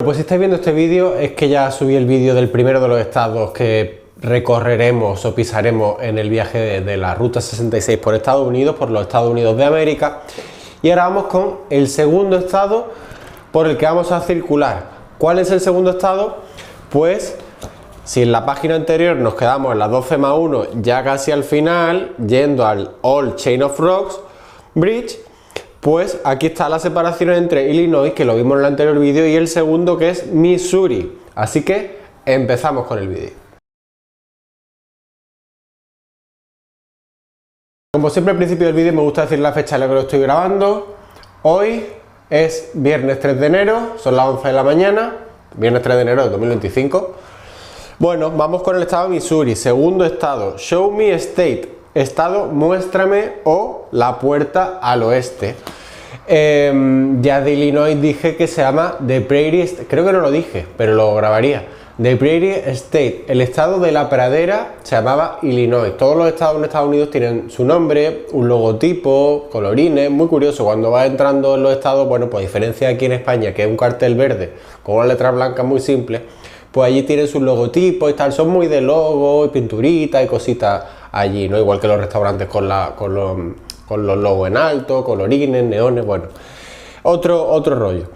Pues si estáis viendo este vídeo es que ya subí el vídeo del primero de los estados que recorreremos o pisaremos en el viaje de la Ruta 66 por Estados Unidos, por los Estados Unidos de América. Y ahora vamos con el segundo estado por el que vamos a circular. ¿Cuál es el segundo estado? Pues si en la página anterior nos quedamos en la 12+1 ya casi al final, yendo al Old Chain of Rocks Bridge, pues aquí está la separación entre Illinois, que lo vimos en el anterior vídeo, y el segundo, que es Missouri. Así que empezamos con el vídeo. Como siempre al principio del vídeo me gusta decir la fecha en la que lo estoy grabando. Hoy es viernes 3 de enero, son las 11 de la mañana, viernes 3 de enero de 2025. Bueno, vamos con el estado de Missouri, segundo estado, Show Me State. Estado muéstrame o la puerta al oeste. Ya de Illinois dije que se llama The Prairie State, creo que no lo dije, pero lo grabaría. The Prairie State, el estado de la pradera se llamaba Illinois. Todos los estados en Estados Unidos tienen su nombre, un logotipo, colorines, muy curioso. Cuando vas entrando en los estados, bueno, pues a diferencia de aquí en España, que es un cartel verde con unas letras blancas muy simples, pues allí tienen sus logotipos y tal, son muy de logo y pinturitas y cositas allí, ¿no? Igual que los restaurantes con los logos en alto, colorines, neones, bueno, otro rollo.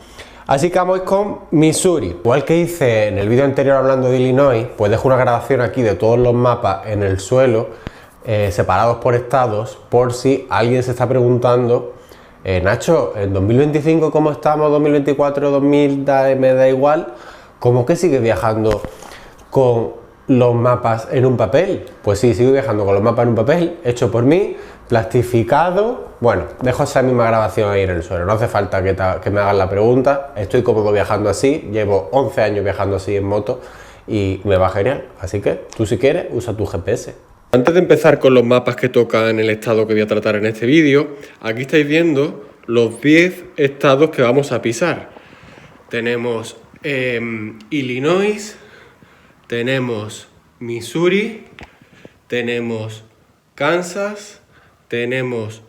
Así que vamos con Missouri. Igual que hice en el vídeo anterior hablando de Illinois, pues dejo una grabación aquí de todos los mapas en el suelo, separados por estados, por si alguien se está preguntando, Nacho, en 2025 ¿cómo estamos? 2024, 2000, me da igual. ¿Cómo que sigue viajando con los mapas en un papel? Pues sí, sigo viajando con los mapas en un papel, hecho por mí, plastificado. Bueno, dejo esa misma grabación ahí en el suelo, no hace falta que me hagan la pregunta. Estoy cómodo viajando así, llevo 11 años viajando así en moto y me va genial. Así que tú, si quieres, usa tu GPS. Antes de empezar con los mapas que tocan el estado que voy a tratar en este vídeo, aquí estáis viendo los 10 estados que vamos a pisar. Tenemos Illinois, tenemos Missouri, tenemos Kansas, tenemos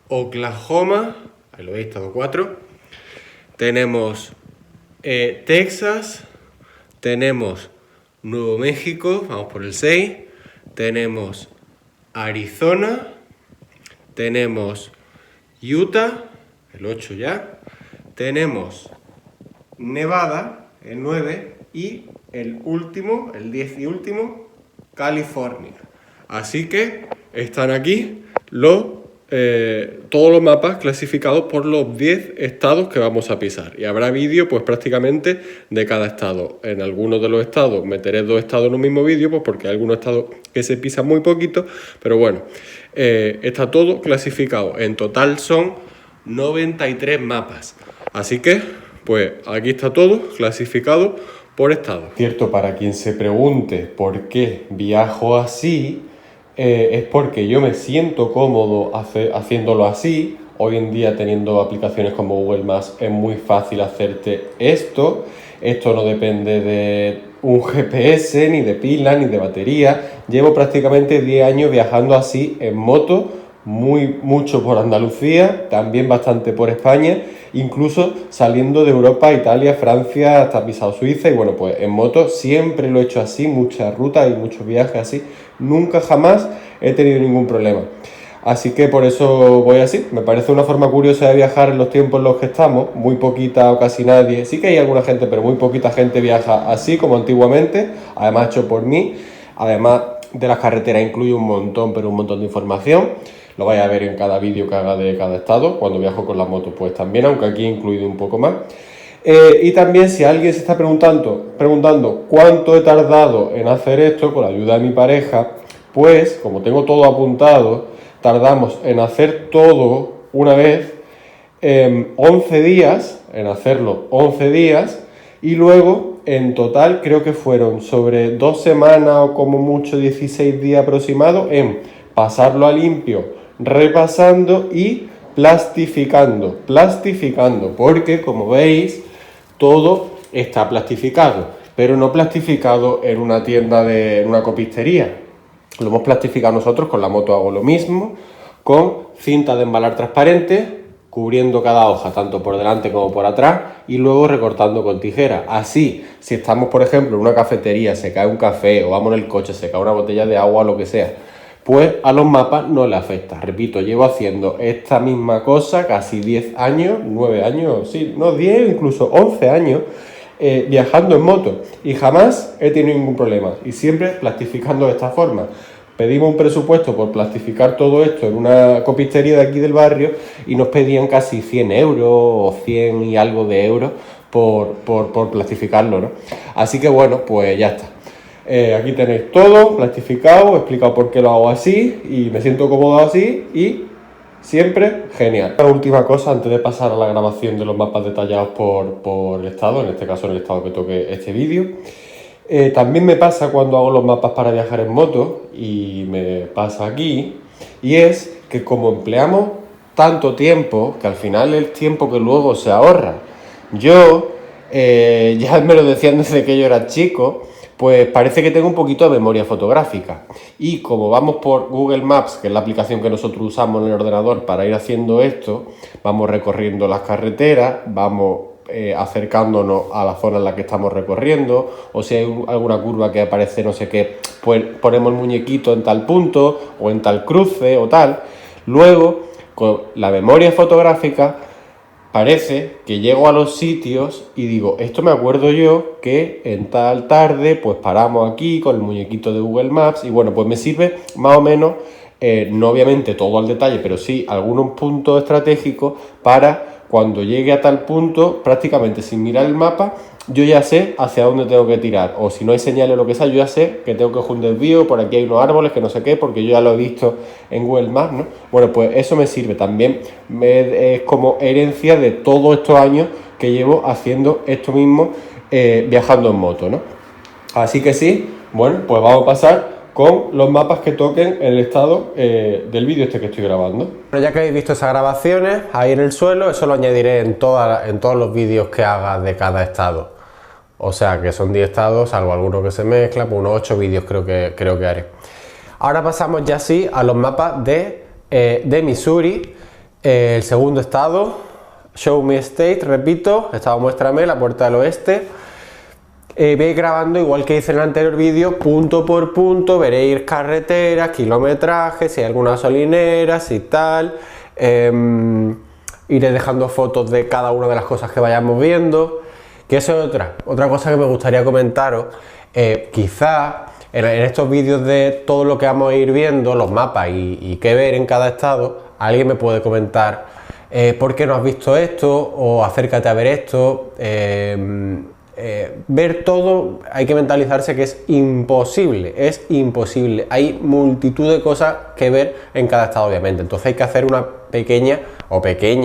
Oklahoma, ahí lo veis, estado 4, tenemos Texas, tenemos Nuevo México, vamos por el 6, tenemos Arizona, tenemos Utah, el 8 ya, tenemos Nevada, el 9, y el último, el 10 y último, California. Así que están aquí todos los mapas clasificados por los 10 estados que vamos a pisar. Y habrá vídeo pues prácticamente de cada estado. En algunos de los estados meteré 2 estados en un mismo vídeo, pues porque hay algunos estados que se pisan muy poquito, pero bueno, está todo clasificado. En total son 93 mapas. Así que pues aquí está todo clasificado por estado. Cierto, para quien se pregunte por qué viajo así, es porque yo me siento cómodo haciéndolo así. Hoy en día, teniendo aplicaciones como Google Maps, es muy fácil hacerte esto. Esto no depende de un GPS, ni de pila, ni de batería. Llevo prácticamente 10 años viajando así en moto, mucho por Andalucía, también bastante por España, incluso saliendo de Europa, Italia, Francia, hasta pisado Suiza. Y bueno, pues en moto siempre lo he hecho así, muchas rutas y muchos viajes así, nunca jamás he tenido ningún problema. Así que por eso voy así. Me parece una forma curiosa de viajar en los tiempos en los que estamos, muy poquita o casi nadie, sí que hay alguna gente, pero muy poquita gente viaja así como antiguamente, además hecho por mí. Además de las carreteras incluye un montón, pero un montón de información. Lo vais a ver en cada vídeo que haga de cada estado. Cuando viajo con la moto pues también, aunque aquí he incluido un poco más. Y también, si alguien se está preguntando cuánto he tardado en hacer esto, con la ayuda de mi pareja, pues como tengo todo apuntado, tardamos en hacer todo una vez 11 días, en hacerlo 11 días, y luego en total creo que fueron sobre 2 semanas o como mucho 16 días aproximados en pasarlo a limpio, repasando y plastificando, porque como veis todo está plastificado, pero no plastificado en una tienda, en una copistería. Lo hemos plastificado nosotros. Con la moto hago lo mismo, con cinta de embalar transparente, cubriendo cada hoja, tanto por delante como por atrás, y luego recortando con tijera. Así, si estamos, por ejemplo, en una cafetería, se cae un café, o vamos en el coche, se cae una botella de agua o lo que sea, pues a los mapas no le afecta. Repito, llevo haciendo esta misma cosa casi 10 años, 9 años, sí, no 10, incluso 11 años, viajando en moto, y jamás he tenido ningún problema, y siempre plastificando de esta forma. Pedimos un presupuesto por plastificar todo esto en una copistería de aquí del barrio y nos pedían casi 100 euros o 100 y algo de euros por plastificarlo, ¿no? Así que bueno, pues ya está. Aquí tenéis todo plastificado, explicado por qué lo hago así y me siento cómodo así y siempre genial. La última cosa antes de pasar a la grabación de los mapas detallados por el estado, en este caso en el estado que toque este vídeo. También me pasa cuando hago los mapas para viajar en moto y me pasa aquí, y es que como empleamos tanto tiempo, que al final es tiempo que luego se ahorra. Yo, ya me lo decían desde que yo era chico, pues parece que tengo un poquito de memoria fotográfica, y como vamos por Google Maps, que es la aplicación que nosotros usamos en el ordenador para ir haciendo esto, vamos recorriendo las carreteras, vamos acercándonos a la zona en la que estamos recorriendo, o si hay alguna curva que aparece no sé qué, pues ponemos el muñequito en tal punto o en tal cruce o tal. Luego, con la memoria fotográfica, parece que llego a los sitios y digo, esto me acuerdo yo que en tal tarde pues paramos aquí con el muñequito de Google Maps, y bueno, pues me sirve más o menos, no obviamente todo al detalle, pero sí algunos puntos estratégicos para cuando llegue a tal punto, prácticamente sin mirar el mapa, yo ya sé hacia dónde tengo que tirar. O si no hay señales o lo que sea, yo ya sé que tengo que coger un desvío, por aquí hay unos árboles, que no sé qué, porque yo ya lo he visto en Google Maps, ¿no? Bueno, pues eso me sirve también. Es como herencia de todos estos años que llevo haciendo esto mismo, viajando en moto, ¿no? Así que sí, bueno, pues vamos a pasar con los mapas que toquen en el estado del vídeo este que estoy grabando. Bueno, ya que habéis visto esas grabaciones ahí en el suelo, eso lo añadiré en todos los vídeos que haga de cada estado. O sea que son 10 estados, salvo alguno que se mezcla, pues unos 8 vídeos creo que haré. Ahora pasamos ya sí a los mapas de Missouri, el segundo estado, Show Me State, repito, estado Muéstrame, la puerta del oeste. Veis grabando igual que hice en el anterior vídeo, punto por punto, veréis carreteras, kilometrajes, si hay algunas gasolineras y tal. Iré dejando fotos de cada una de las cosas que vayamos viendo. Que eso es otra cosa que me gustaría comentaros. Quizá en estos vídeos de todo lo que vamos a ir viendo, los mapas y qué ver en cada estado, alguien me puede comentar ¿por qué no has visto esto? O acércate a ver esto. Ver todo, hay que mentalizarse que es imposible, hay multitud de cosas que ver en cada estado, obviamente, entonces hay que hacer una pequeña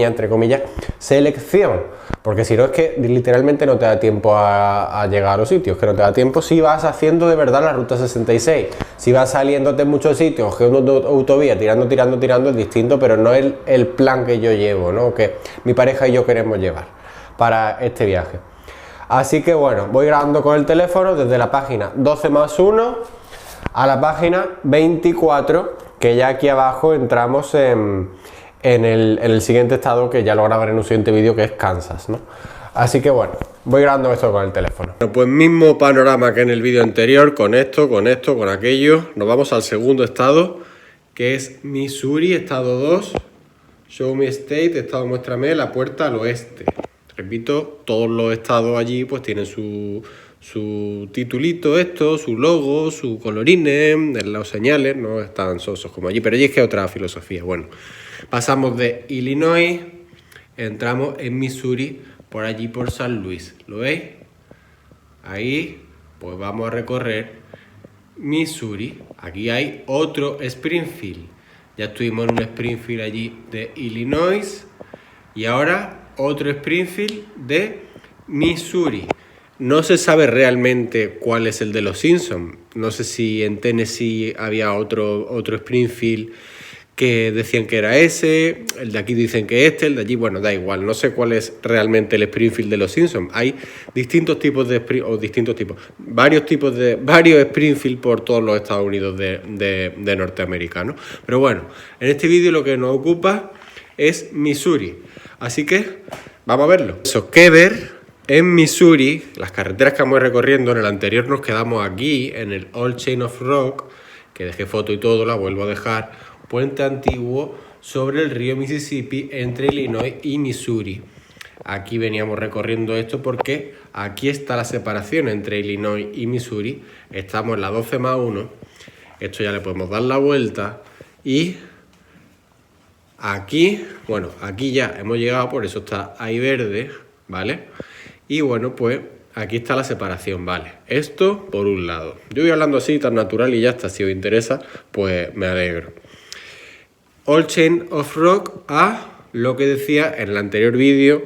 entre comillas selección, porque si no es que literalmente no te da tiempo a llegar a los sitios, que no te da tiempo si vas haciendo de verdad la ruta 66, si vas saliéndote en muchos sitios, cogiendo autovía, tirando es distinto, pero no es el plan que yo llevo, ¿no? Que mi pareja y yo queremos llevar para este viaje. Así que bueno, voy grabando con el teléfono desde la página 12+1 a la página 24, que ya aquí abajo entramos en el siguiente estado, que ya lo grabaré en un siguiente vídeo, que es Kansas, ¿no? Así que bueno, voy grabando esto con el teléfono. Bueno, pues mismo panorama que en el vídeo anterior, con esto, con aquello. Nos vamos al segundo estado, que es Missouri, estado 2, Show Me State, estado Muéstrame, la puerta al oeste. Repito, todos los estados allí pues tienen su titulito, su logo, su colorines, los señales, no están sosos como allí, pero allí es que es otra filosofía. Bueno, pasamos de Illinois, entramos en Missouri, por allí por San Luis, ¿lo veis? Ahí, pues vamos a recorrer Missouri. Aquí hay otro Springfield, ya estuvimos en un Springfield allí de Illinois, y ahora otro Springfield de Missouri. No se sabe realmente cuál es el de los Simpsons. No sé si en Tennessee había otro Springfield que decían que era ese, el de aquí dicen que el de allí, bueno, da igual, no sé cuál es realmente el Springfield de los Simpsons. Hay varios Springfield por todos los Estados Unidos de Norteamérica, ¿no? Pero bueno, en este vídeo lo que nos ocupa es Missouri. Así que vamos a verlo. Eso, que ver en Missouri, las carreteras que vamos recorriendo. En el anterior nos quedamos aquí, en el Old Chain of Rock, que dejé foto y todo, la vuelvo a dejar. Puente antiguo sobre el río Mississippi entre Illinois y Missouri. Aquí veníamos recorriendo esto porque aquí está la separación entre Illinois y Missouri. Estamos en la 12+1. Esto ya le podemos dar la vuelta y aquí, bueno, aquí ya hemos llegado, por eso está ahí verde, ¿vale? Y bueno, pues aquí está la separación, ¿vale? Esto por un lado. Yo voy hablando así tan natural y ya está. Si os interesa, pues me alegro. Old Chain of Rock a lo que decía en el anterior vídeo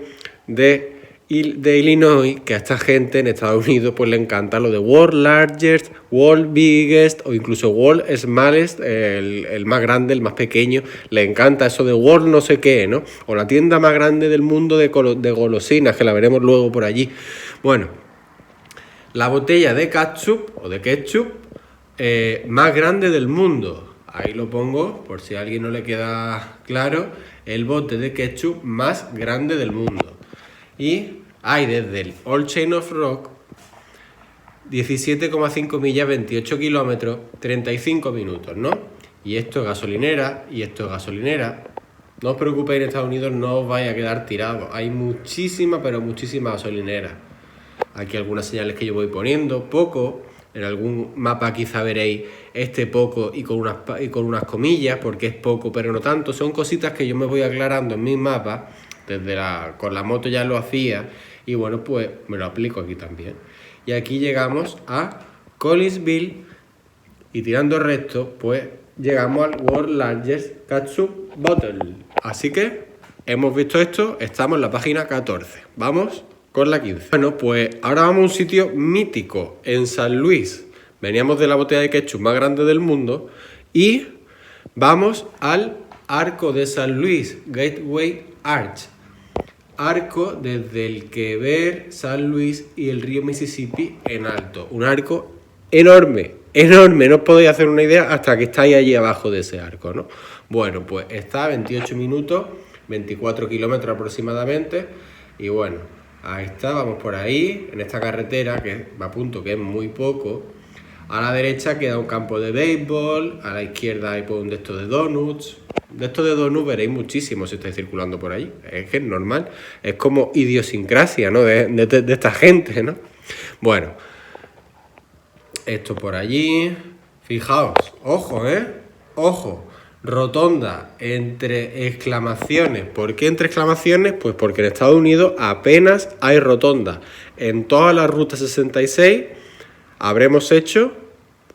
de Illinois, que a esta gente en Estados Unidos pues le encanta lo de World Largest, World Biggest o incluso World Smallest, el más grande, el más pequeño. Le encanta eso de World no sé qué, ¿no? O la tienda más grande del mundo de golosinas, que la veremos luego por allí. Bueno, la botella de ketchup o de ketchup más grande del mundo. Ahí lo pongo por si a alguien no le queda claro. El bote de ketchup más grande del mundo. Y hay desde el Old Chain of Rock 17,5 millas, 28 kilómetros, 35 minutos, ¿no? Y esto es gasolinera y esto es gasolinera. No os preocupéis, en Estados Unidos no os vais a quedar tirados. Hay muchísimas, pero muchísimas gasolineras. Aquí algunas señales que yo voy poniendo, poco. En algún mapa quizá veréis este poco y con unas comillas, porque es poco pero no tanto. Son cositas que yo me voy aclarando en mis mapas. Con la moto ya lo hacía y bueno, pues me lo aplico aquí también. Y aquí llegamos a Collinsville y tirando recto, pues llegamos al World Largest Ketchup Bottle. Así que hemos visto esto, estamos en la página 14. Vamos con la 15. Bueno, pues ahora vamos a un sitio mítico en San Luis. Veníamos de la botella de ketchup más grande del mundo y vamos al Arco de San Luis, Gateway Arch. Arco desde el que ver San Luis y el río Mississippi en alto. Un arco enorme, enorme. No os podéis hacer una idea hasta que estáis allí abajo de ese arco, ¿no? Bueno, pues está a 28 minutos, 24 kilómetros aproximadamente. Y bueno, ahí está, vamos por ahí, en esta carretera que me apunto que es muy poco. A la derecha queda un campo de béisbol, a la izquierda hay pues, un de estos de donuts. De estos de donuts veréis muchísimo si estáis circulando por allí. Es que es normal, es como idiosincrasia, ¿no? de esta gente, ¿no? Bueno, esto por allí. Fijaos, ojo, ojo. Rotonda entre exclamaciones. ¿Por qué entre exclamaciones? Pues porque en Estados Unidos apenas hay rotonda. En toda la ruta 66 habremos hecho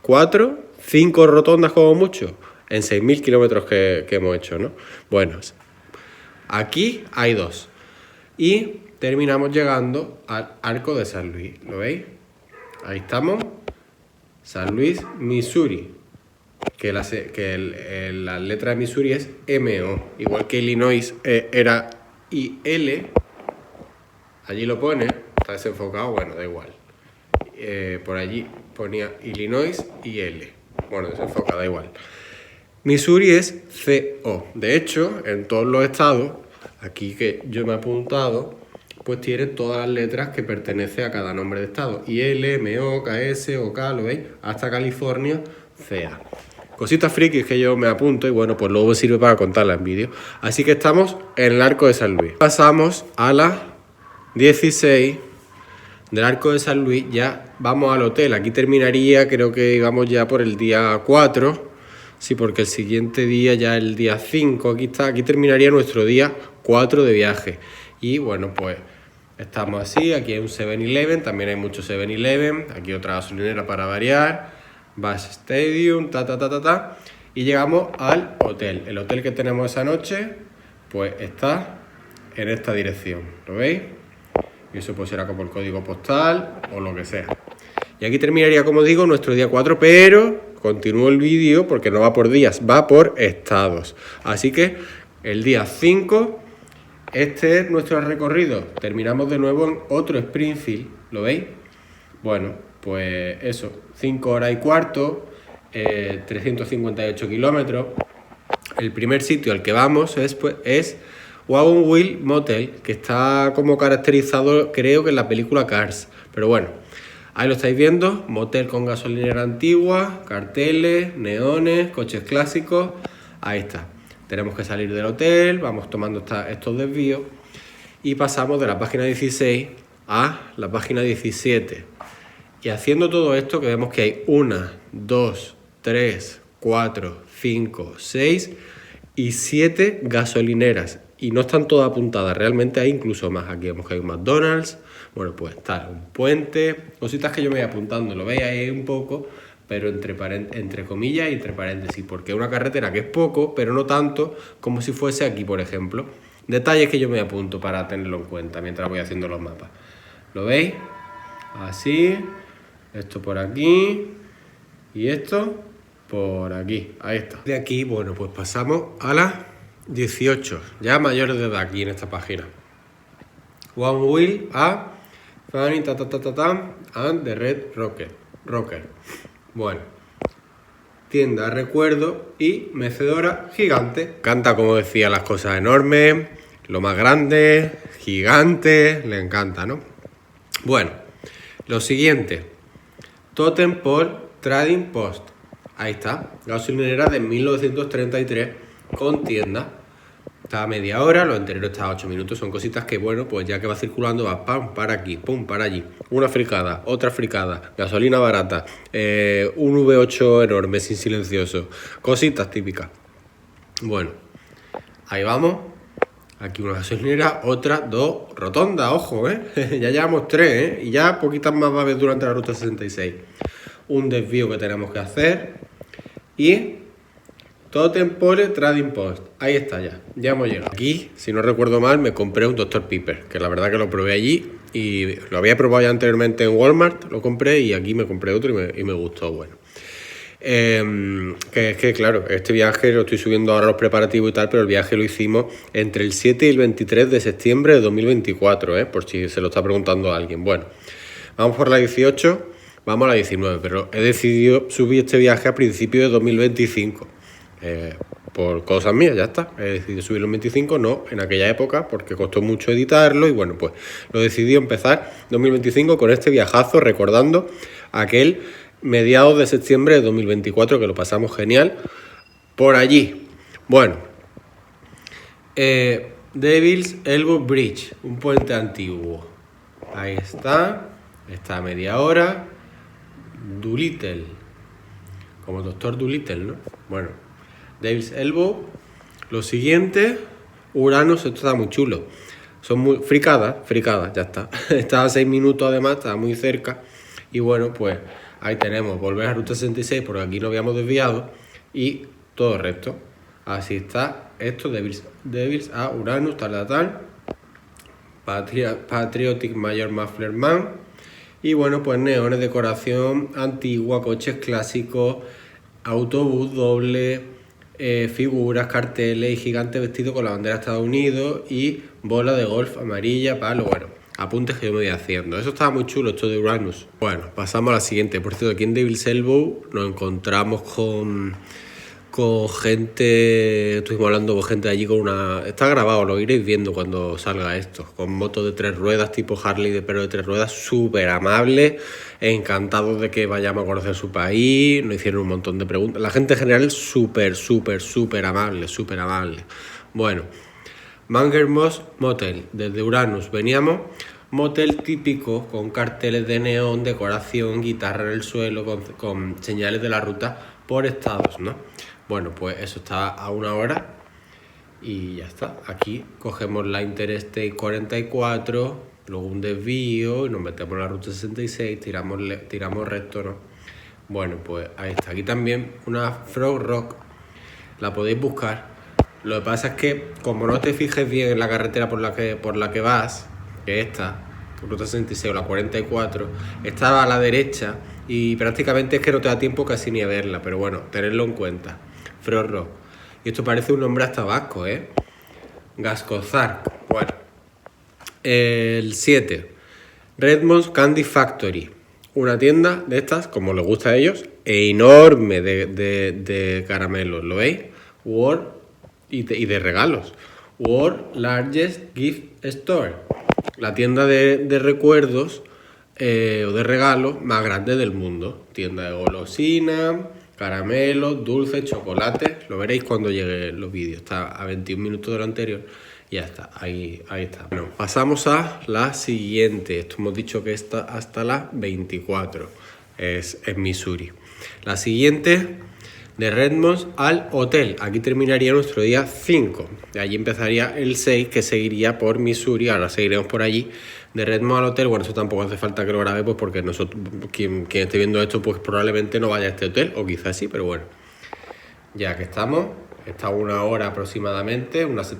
4, 5 rotondas como mucho en 6.000 kilómetros que hemos hecho, ¿no? Bueno, aquí hay 2. Y terminamos llegando al Arco de San Luis. ¿Lo veis? Ahí estamos. San Luis, Missouri. Que la letra de Missouri es MO. Igual que Illinois era IL. Allí lo pone. Está desenfocado. Bueno, da igual. Por allí ponía Illinois y L. Bueno, desenfoca, da igual. Missouri es CO. De hecho, en todos los estados, aquí que yo me he apuntado, pues tiene todas las letras que pertenecen a cada nombre de estado. IL, MO, KS, OK, ¿lo veis? Hasta California, CA. Cositas frikis que yo me apunto y bueno, pues luego me sirve para contarlas en vídeo. Así que estamos en el Arco de San Luis. Pasamos a la 16 del Arco de San Luis, ya vamos al hotel. Aquí terminaría, creo que íbamos ya por el día 4. Sí, porque el siguiente día ya el día 5. Aquí terminaría nuestro día 4 de viaje. Y bueno, pues estamos así. Aquí hay un 7-Eleven, también hay muchos 7-Eleven. Aquí otra gasolinera para variar. Bass Stadium, y llegamos al hotel. El hotel que tenemos esa noche, pues está en esta dirección. ¿Lo veis? Y eso pues será como el código postal o lo que sea. Y aquí terminaría, como digo, nuestro día 4, pero continúo el vídeo porque no va por días, va por estados. Así que el día 5, este es nuestro recorrido. Terminamos de nuevo en otro Springfield, ¿lo veis? Bueno, pues eso, 5 horas y cuarto, 358 kilómetros. el primer sitio al que vamos es Wagon Wheel Motel, que está como caracterizado, creo que en la película Cars. Pero bueno, ahí lo estáis viendo, motel con gasolinera antigua, carteles, neones, coches clásicos. Ahí está. Tenemos que salir del hotel, vamos tomando estos desvíos y pasamos de la página 16 a la página 17. Y haciendo todo esto, que vemos que hay 1, 2, 3, 4, 5, 6 y 7 gasolineras. Y no están todas apuntadas, realmente hay incluso más. Aquí vemos que hay un McDonald's, bueno, pues está un puente, cositas que yo me voy apuntando, lo veis ahí un poco, pero entre comillas y entre paréntesis, porque es una carretera que es poco, pero no tanto como si fuese aquí, por ejemplo. Detalles que yo me apunto para tenerlo en cuenta mientras voy haciendo los mapas. ¿Lo veis? Así, esto por aquí y esto por aquí, ahí está. De aquí, bueno, pues pasamos a las 18, ya mayores de edad aquí en esta página. One Wheel a Funny and the Red Rocker. Bueno, tienda recuerdo y mecedora gigante. Canta, como decía, las cosas enormes, lo más grande, gigante, le encanta, ¿no? Bueno, lo siguiente, Totem Pole Trading Post. Ahí está, gasolinera de 1933 con tienda. Está a media hora, lo anterior está a 8 minutos. Son cositas que, bueno, pues ya que va circulando, va pam, para aquí, pum, para allí. Una fricada, otra fricada, gasolina barata, un V8 enorme, sin silencioso. Cositas típicas. Bueno, ahí vamos. Aquí una gasolinera, otra, 2, rotonda, ojo, ya llevamos 3, y ya poquitas más va a haber durante la ruta 66. Un desvío que tenemos que hacer y Totem Pole Trading Post. Ahí está ya hemos llegado. Aquí, si no recuerdo mal, me compré un Dr. Pepper, que la verdad que lo probé allí y lo había probado ya anteriormente en Walmart, lo compré y aquí me compré otro y me gustó, bueno. Que es que claro, este viaje lo estoy subiendo ahora los preparativos y tal, pero el viaje lo hicimos entre el 7 y el 23 de septiembre de 2024, por si se lo está preguntando a alguien. Bueno, vamos por la 18, vamos a la 19, pero he decidido subir este viaje a principios de 2025. Por cosas mías, ya está. He decidido subirlo en 25, no en aquella época, porque costó mucho editarlo y bueno, pues lo decidí empezar 2025 con este viajazo, recordando aquel mediados de septiembre de 2024 que lo pasamos genial por allí. Bueno, Devil's Elbow Bridge, un puente antiguo. Ahí está a media hora. Dolittle, como Doctor Dolittle, ¿no? Bueno, Devil's Elbow. Lo siguiente, Uranus, esto está muy chulo. Son muy fricadas, ya está. Está a 6 minutos además, está muy cerca. Y bueno, pues ahí tenemos, volver a Ruta 66, porque aquí no habíamos desviado. Y todo recto. Así está esto, Devils a Uranus, tal. Patriotic Mayor Muffler Man. Y bueno, pues neones, decoración antigua, coches clásicos, autobús doble, figuras, carteles y gigante vestido con la bandera de Estados Unidos y bola de golf amarilla, palo, bueno, apuntes que yo me voy haciendo. Eso estaba muy chulo, esto de Uranus. Bueno, pasamos a la siguiente. Por cierto, aquí en Devil's Elbow nos encontramos con gente, estuvimos hablando con gente de allí con una... Está grabado, lo iréis viendo cuando salga esto, con motos de 3 ruedas, tipo Harley, pero de 3 ruedas, súper amables, encantados de que vayamos a conocer su país, nos hicieron un montón de preguntas. La gente en general súper amable. Bueno, Mangermoss Motel, desde Uranus veníamos, motel típico con carteles de neón, decoración, guitarra en el suelo, con señales de la ruta por estados, ¿no? Bueno, pues eso está a 1 hora y ya está. Aquí cogemos la Interstate 44, luego un desvío y nos metemos en la ruta 66, tiramos recto, ¿no? Bueno, pues ahí está. Aquí también una Frog Rock, la podéis buscar. Lo que pasa es que como no te fijes bien en la carretera por la que vas, que esta, ruta 66 o la 44, está a la derecha y prácticamente es que no te da tiempo casi ni a verla, pero bueno, tenedlo en cuenta. Frog Rock. Y esto parece un nombre hasta vasco, Gascozark. Bueno. El 7. Redmond's Candy Factory. Una tienda de estas, como les gusta a ellos, enorme de caramelos. ¿Lo veis? World y de regalos. World Largest Gift Store, la tienda de recuerdos o de regalos más grande del mundo. Tienda de golosinas, caramelos, dulces, chocolates. Lo veréis cuando lleguen los vídeos. Está a 21 minutos de lo anterior. Y ya está, ahí está. Bueno, pasamos a la siguiente. Esto hemos dicho que está hasta las 24. Es en Missouri. La siguiente, de Redmond al hotel. Aquí terminaría nuestro día 5. De allí empezaría el 6, que seguiría por Missouri. Ahora seguiremos por allí. De Redmond al hotel, bueno, eso tampoco hace falta que lo grabe, pues porque nosotros, quien esté viendo esto, pues probablemente no vaya a este hotel, o quizás sí, pero bueno. Ya que estamos, está 1 hora aproximadamente, unas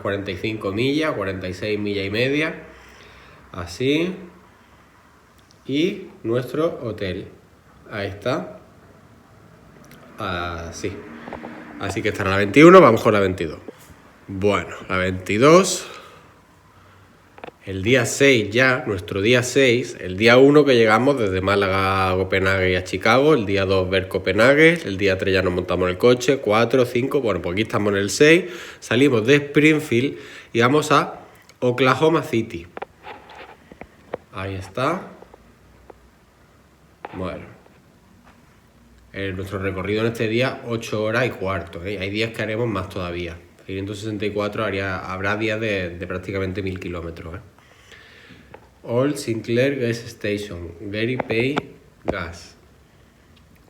45 millas, 46 millas y media. Así. Y nuestro hotel. Ahí está. Así. Así que estará la 21, vamos con la 22. Bueno, la 22. El día 6 ya, nuestro día 6. El día 1 que llegamos desde Málaga a Copenhague y a Chicago. El día 2 ver Copenhague. El día 3 ya nos montamos en el coche. 4, 5, bueno, pues aquí estamos en el 6. Salimos de Springfield y vamos a Oklahoma City. Ahí está. Bueno. Nuestro recorrido en este día, 8 horas y cuarto. Hay días que haremos más todavía. 564 habrá días de prácticamente 1000 kilómetros. Old Sinclair Gas Station, Gary Pay Gas.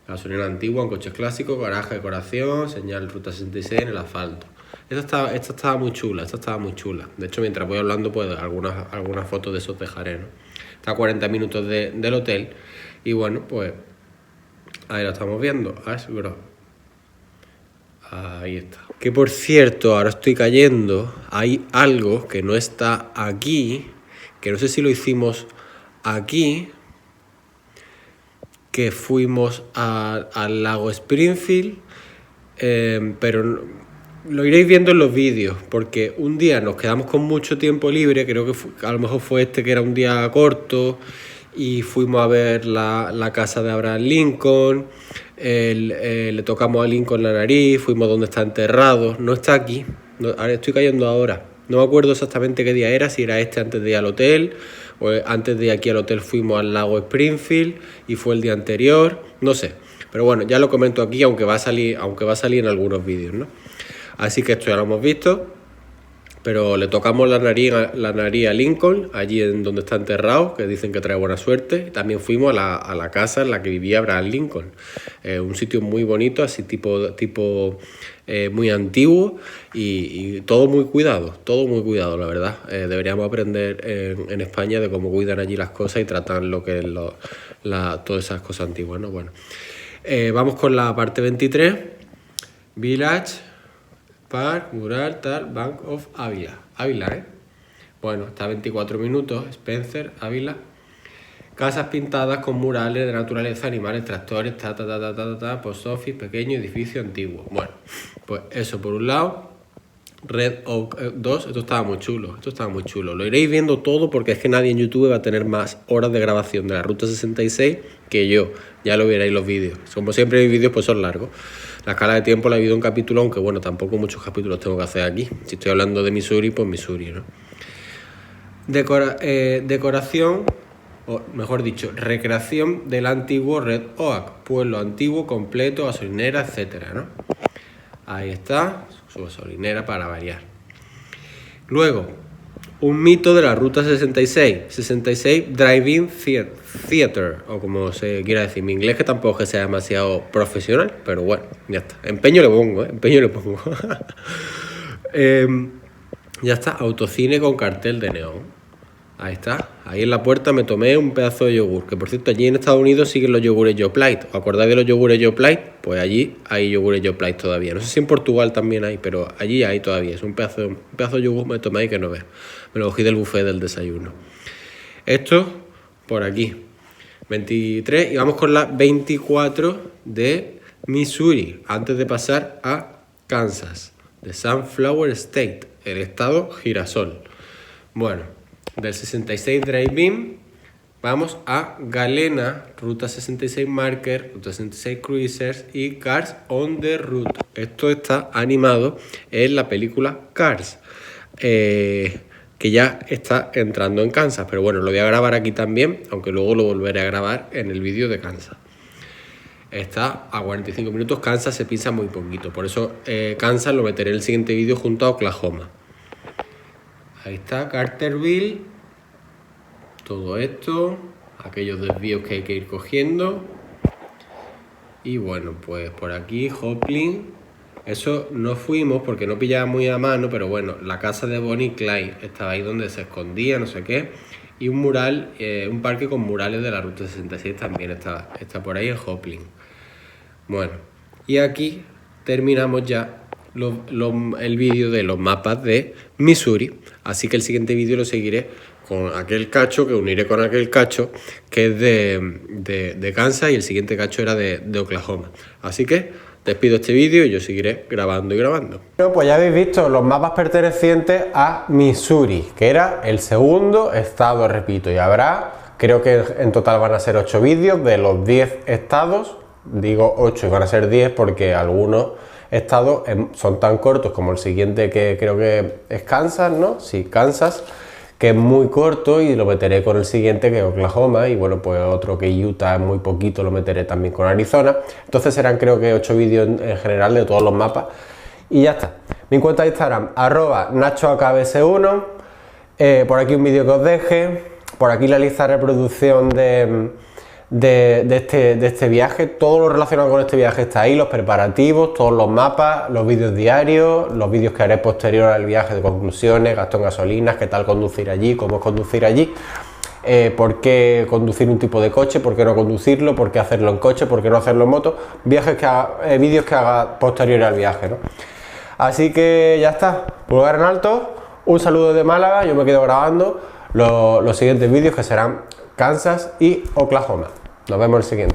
Gasolina antigua en coches clásicos, garaje, decoración, señal ruta 66 en el asfalto. Esta estaba muy chula, De hecho, mientras voy hablando, pues algunas fotos de esos dejaré, ¿no? Está a 40 minutos del hotel. Y bueno, pues ahí lo estamos viendo. Ahí está. Que por cierto, ahora estoy cayendo. Hay algo que no está aquí, que no sé si lo hicimos aquí, que fuimos al lago Springfield, pero lo iréis viendo en los vídeos, porque un día nos quedamos con mucho tiempo libre, creo que a lo mejor fue que era un día corto, y fuimos a ver la casa de Abraham Lincoln, le tocamos a Lincoln la nariz, fuimos donde está enterrado. No está aquí, ahora estoy cayendo ahora. No me acuerdo exactamente qué día era, si era antes de ir al hotel, o antes de ir aquí al hotel fuimos al lago Springfield y fue el día anterior, no sé. Pero bueno, ya lo comento aquí, aunque va a salir en algunos vídeos, ¿no? Así que esto ya lo hemos visto. Pero le tocamos la nariz a Lincoln, allí en donde está enterrado, que dicen que trae buena suerte. También fuimos a la casa en la que vivía Abraham Lincoln. Un sitio muy bonito, así tipo muy antiguo y todo muy cuidado, la verdad. Deberíamos aprender en España de cómo cuidan allí las cosas y tratan lo que es todas esas cosas antiguas, ¿no? Bueno, vamos con la parte 23. Village Park, Mural, tal, Bank of Ávila. Ávila, Bueno, está a 24 minutos. Spencer, Ávila. Casas pintadas con murales de naturaleza, animales, tractores, post office, pequeño, edificio antiguo. Bueno, pues eso por un lado. Red Oak 2, esto estaba muy chulo. Lo iréis viendo todo porque es que nadie en YouTube va a tener más horas de grabación de la Ruta 66 que yo. Ya lo veréis los vídeos. Como siempre mis vídeos pues son largos. La escala de tiempo la he visto en capítulo, aunque bueno, tampoco muchos capítulos tengo que hacer aquí. Si estoy hablando de Missouri, pues Missouri, ¿no? Decoración, o mejor dicho, recreación del antiguo Red Oak, pueblo antiguo, completo, gasolinera, etcétera, ¿no? Ahí está, su gasolinera para variar. Luego, un mito de la Ruta 66 Drive-In Theater, o como se quiera decir. Mi inglés que tampoco es que sea demasiado profesional, pero bueno, ya está. Empeño le pongo. Ya está, autocine con cartel de neón. Ahí está, ahí en la puerta me tomé un pedazo de yogur, que por cierto allí en Estados Unidos siguen los yogures Yoplait. ¿Os acordáis de los yogures Yoplait? Pues allí hay yogures Yoplait todavía. No sé si en Portugal también hay, pero allí hay todavía. Es un pedazo de yogur me tomé ahí que no veas. Me lo cogí del buffet del desayuno. Esto por aquí. 23 y vamos con la 24 de Missouri, antes de pasar a Kansas, de Sunflower State, el estado girasol. Bueno, del 66 Drive-In vamos a Galena, Ruta 66 Marker, Ruta 66 Cruisers y Cars on the Route. Esto está animado en la película Cars, que ya está entrando en Kansas, pero bueno, lo voy a grabar aquí también, aunque luego lo volveré a grabar en el vídeo de Kansas. Está a 45 minutos, Kansas se pisa muy poquito, por eso Kansas lo meteré en el siguiente vídeo junto a Oklahoma. Ahí está Carterville, todo esto, aquellos desvíos que hay que ir cogiendo. Y bueno, pues por aquí Joplin, eso no fuimos porque no pillaba muy a mano, pero bueno, la casa de Bonnie y Clyde estaba ahí donde se escondía, no sé qué. Y un mural, un parque con murales de la Ruta 66 también está por ahí en Joplin. Bueno, y aquí terminamos ya el vídeo de los mapas de Missouri, así que el siguiente vídeo lo seguiré con aquel cacho, que uniré con aquel cacho que es de Kansas, y el siguiente cacho era de Oklahoma. Así que despido este vídeo y yo seguiré grabando y grabando. Bueno, pues ya habéis visto los mapas pertenecientes a Missouri, que era el segundo estado, repito, y habrá, creo que en total van a ser 8 vídeos de los 10 estados. Digo 8 y van a ser 10 porque algunos estados son tan cortos como el siguiente, que creo que es Kansas, ¿no? Sí, Kansas, que es muy corto, y lo meteré con el siguiente, que es Oklahoma, y bueno, pues otro que Utah es muy poquito, lo meteré también con Arizona. Entonces serán creo que 8 vídeos en general de todos los mapas y ya está. Mi cuenta de Instagram, @NachoAKBS1, por aquí un vídeo que os deje, por aquí la lista de reproducción de este viaje. Todo lo relacionado con este viaje está ahí, los preparativos, todos los mapas, los vídeos diarios, los vídeos que haré posterior al viaje de conclusiones, gasto en gasolinas, qué tal conducir allí, cómo es conducir allí, por qué conducir un tipo de coche, por qué no conducirlo, por qué hacerlo en coche, por qué no hacerlo en moto, vídeos que haga posterior al viaje, ¿no? Así que ya está, pulgar en alto, un saludo de Málaga, yo me quedo grabando los siguientes vídeos, que serán Kansas y Oklahoma. Nos vemos en el siguiente.